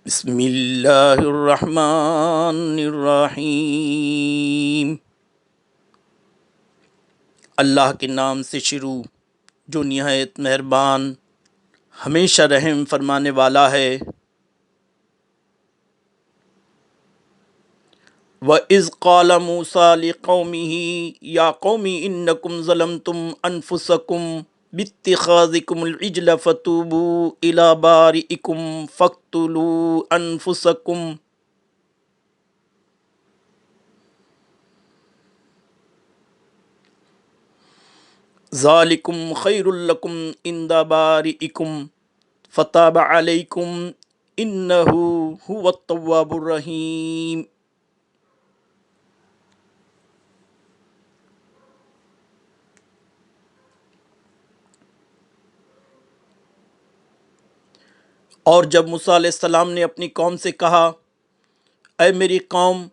بسم اللہ الرحمن الرحیم۔ اللہ کے نام سے شروع جو نہایت مہربان ہمیشہ رحم فرمانے والا ہے۔ وَإِذْ قَالَ مُوسَىٰ لِقَوْمِهِ يَا قَوْمِ إِنَّكُمْ ظَلَمْتُمْ أَنفُسَكُمْ بِاتِّخَاذِكُمُ الْعِجْلَ فَتُوبُوا إِلَىٰ بَارِئِكُمْ فَاقْتُلُوا أَنفُسَكُمْ ذَلِكُمْ خَيْرٌ لَكُمْ عِندَ بَارِئِكُمْ فَتَابَ عَلَيْكُمْ إِنَّهُ هُوَ التَّوَّابُ الرَّحِيمُ۔ اور جب موسیٰ علیہ السلام نے اپنی قوم سے کہا، اے میری قوم،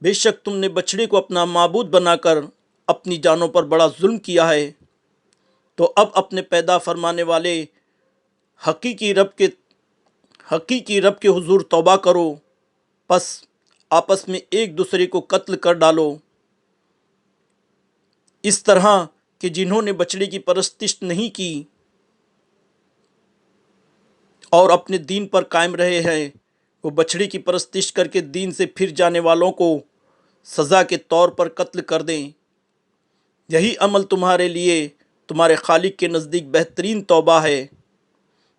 بے شک تم نے بچڑے کو اپنا معبود بنا کر اپنی جانوں پر بڑا ظلم کیا ہے، تو اب اپنے پیدا فرمانے والے حقیقی رب کے حضور توبہ کرو، پس آپس میں ایک دوسرے کو قتل کر ڈالو، اس طرح کہ جنہوں نے بچڑے کی پرستش نہیں کی اور اپنے دین پر قائم رہے ہیں، وہ بچڑے کی پرستش کر کے دین سے پھر جانے والوں کو سزا کے طور پر قتل کر دیں۔ یہی عمل تمہارے لیے تمہارے خالق کے نزدیک بہترین توبہ ہے،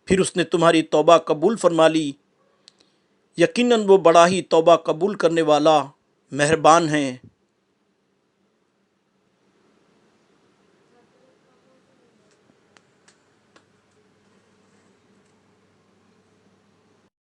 پھر اس نے تمہاری توبہ قبول فرما لی، یقیناً وہ بڑا ہی توبہ قبول کرنے والا مہربان ہیں۔